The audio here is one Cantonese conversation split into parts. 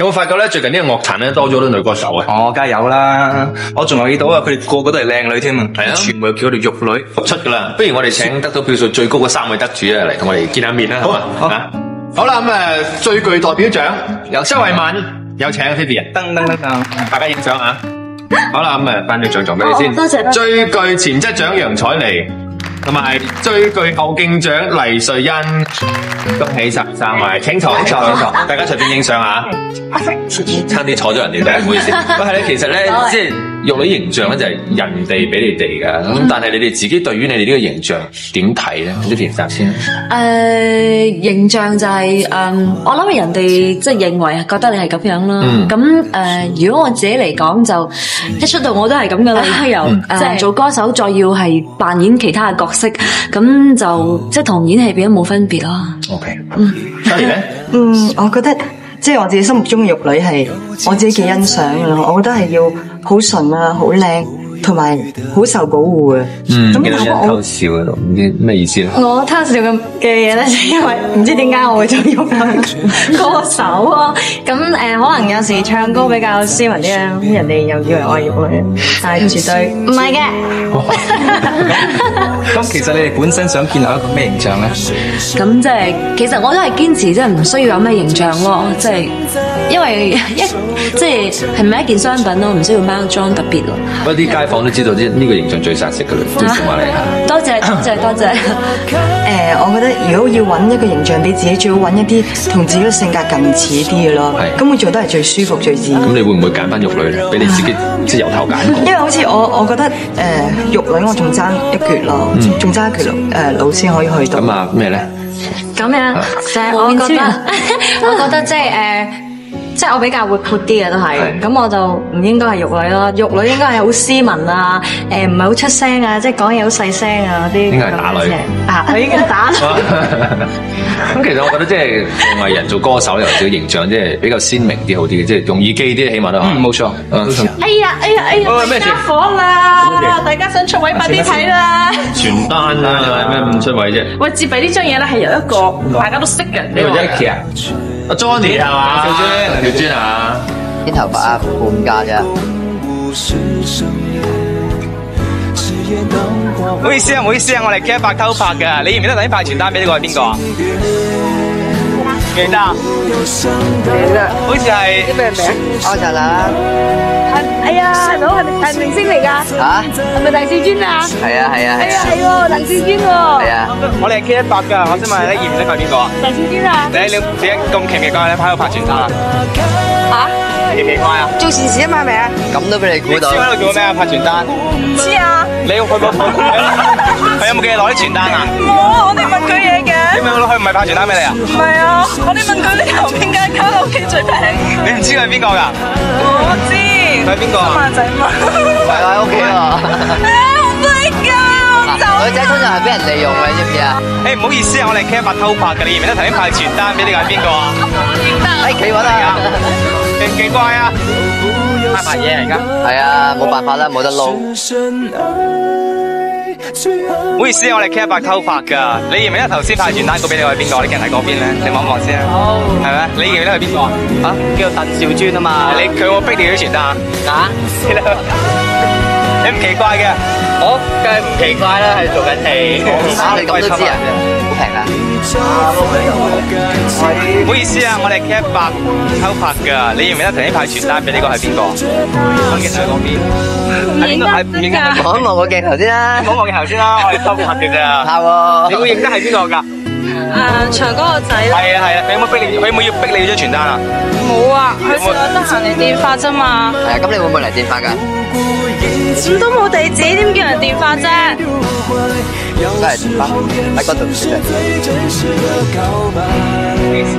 有冇發覺咧？最近呢個樂壇咧多咗好多女歌手啊！哦，梗係有啦，我仲留意到啊，佢哋個個都係靚女添啊，係啊，全部叫佢哋玉女復出噶啦。不如我哋請得到票數最高嘅3位得主啊，嚟同我哋見下面啦，好嘛？好啦，咁最具代表獎由周慧敏，有請 Vivian， 噔噔噔噔，大家影相啊！好啦，咁頒咗獎狀俾你先，多謝。最具潛質獎楊采妮，同埋最具後勁獎黎瑞恩，恭喜晒3位，請坐，大家隨便影相啊！差啲坐咗人哋度，唔好意思。喂，係咧，其實咧，即係玉女形象咧就係人哋俾你哋噶，咁但係你哋自己對於你哋呢個形象點睇咧？啲田生先。形象就係我諗人哋即係認為覺得你係咁樣啦。咁如果我自己嚟講，就一出道我都係咁噶啦，由即係做歌手，再要係扮演其他嘅角色，咁就即係同演戲變咗冇分別咯。OK，所以咧，我覺得。即係我自己心目中嘅玉女係我自己幾欣賞嘅咯，我覺得係要好純啊、好靚，同埋好受保護嘅。咁有人偷笑喺度，唔知咩意思咧？我偷笑嘅嘢咧，就因為唔知點解我會做玉女歌手咯。咁可能有時唱歌比較斯文啲啊，咁人哋又以為我係玉女，但係絕對唔係嘅。咁其實你哋本身想建立一個咩形象咧？咁即係其實我都係堅持，即係唔需要有咩形象咯，即係因為即係咪一件商品咯，唔需要包裝特別咯。不過啲街坊都知道呢個形象最殺食噶啦，最少話你嚇。多謝。我覺得如果要揾一個形象俾自己，最好揾一啲同自己嘅性格近似啲嘅咯。咁我做得係最舒服、最自然。咁你會唔會揀翻玉女咧？俾你自己即係由頭揀過？因為好似我覺得玉女我仲爭一橛咯，仲爭一橛路先可以去到。咁啊咩咧？咁樣就係我覺得即係我比較活潑啲嘅都係，咁我就唔應該係玉女咯。玉女應該係好斯文啊，唔係好出聲啊，即係講嘢好細聲啊嗰啲。應該係打女啊，佢應該打女。咁其實我覺得即係做藝人做歌手，尤其是形象即係比較鮮明啲好啲嘅，即係容易記啲，起碼都係。冇錯。哎呀！加火啦！大家想出位快啲睇啦！傳單啊，咩唔出位啫？喂，接俾呢張嘢咧係由一個大家都識嘅人。呢個 Jackie 啊，阿 Johnny 係嘛？條磚啊，啲頭髮啊，半價咋？唔好意思啊，我哋 K100偷拍㗎，你認唔認得頭先派傳單俾呢個係邊個啊？記得，好似係啲咩名？我查啦。哎呀，老係明星嚟㗎。嚇？係咪黎智尊啊？係啊。哎呀，係喎，黎智尊喎。係啊。我哋係 K100㗎，我想問你認唔認得佢係邊個啊？黎智尊啊？你咁奇唔奇怪咧？喺度拍傳單啊？嚇？奇唔奇怪啊？做善事啊嘛，係咪啊？咁都俾你估到。知喺度做咩啊？拍傳單。唔知啊。你去冇？佢有冇記攞啲傳單啊？冇，我哋問佢嘢嘅。點解佢唔係派傳單俾你啊？唔係啊，我哋問佢呢頭邊間卡拉 OK 最平。你唔知佢係邊個㗎？我知。佢係邊個啊？馬仔嘛。係喺屋企喎。好犀㗎！女仔通常係俾人利用嘅，知唔知啊？誒唔好意思啊，我哋 K100偷拍嘅，你認唔認得頭先派傳單俾你個係邊個啊？認得。你揾啊！幾怪啊！拍嘢嚟㗎。係啊，冇辦法啦，冇得撈。唔好意思啊，我哋 K100偷拍㗎，你認唔認得頭先派傳單嗰俾你個係邊個？啲人喺嗰邊咧，你望一望先啊。好。係咪？你認唔認得係邊個啊？嚇，叫做鄧兆尊啊嘛。佢有冇逼你啲傳單啊？啊？你唔奇怪嘅？我梗係唔奇怪啦，係做緊戲。你咁都知啊？好平啊！唔好意思啊，我哋 K100偷拍㗎，你認唔認得頭先派傳單俾呢個係邊個？我鏡頭喺嗰邊。係邊個？係唔認得？望一望個鏡頭先啦。望一望鏡頭先啦，我哋偷拍嘅咋。係喎。你會認得係邊個㗎？長哥個仔咯。係啊，佢有冇逼你？佢有冇要逼你張傳單啊？冇啊，佢成日得閒嚟電話啫嘛。係啊，咁你會唔會嚟電話㗎？咁都冇地址，點叫人電話啫？都係電話喺嗰度先。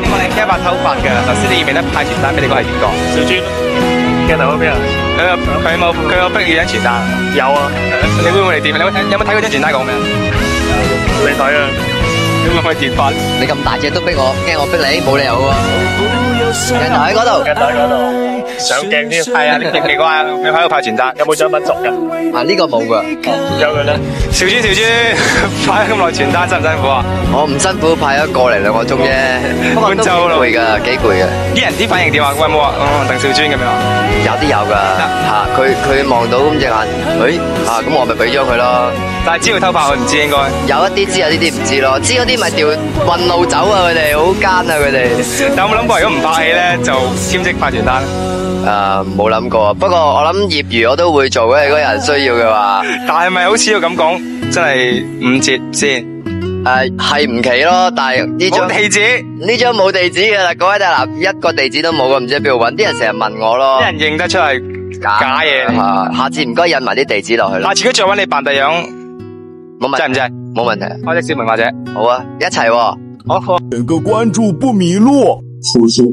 我哋 K100偷拍嘅，頭先你認唔認得派傳單俾你個係邊個？小尊，鏡頭嗰邊啊？佢有逼你張傳單？有啊。你會唔會嚟電？有冇睇嗰張傳單講咩？未睇啊。你會唔會電話？你咁大隻都逼我，驚我逼你，冇理由喎。鏡頭喺嗰度，上鏡添。係啊，你奇怪啊，你喺度派傳單，有冇獎品送㗎？啊呢個冇㗎，有嘅咧。小豬派咁耐傳單辛唔辛苦啊？我唔辛苦，派咗個嚟2個鐘啫，不過都幾攰㗎，幾攰嘅。啲人啲反應點啊？喂，冇話鄧兆尊咁樣。有啲有㗎嚇，佢望到咁隻眼，咁我咪俾咗佢咯。但係知佢偷拍，佢唔知應該。有一啲知，有啲唔知咯。知嗰啲咪調運路走啊！佢哋好奸啊！佢哋。有冇諗過如果唔拍戲咧，就兼職派傳單？冇諗過，不過我諗業餘我都會做嘅，如果有人需要嘅話。但係咪好似要咁講，真係5折先？係唔奇咯，但係呢張冇地址，呢張冇地址嘅啦，各位大男一個地址都冇嘅，唔知喺邊度搵。啲人成日問我咯，啲人認得出係假嘢。下次唔該印埋啲地址落去啦。下次佢再搵你扮第樣，冇問題，制唔制？冇問題。開隻小明或者好啊，一齊喎。好。点个关注不迷路。出现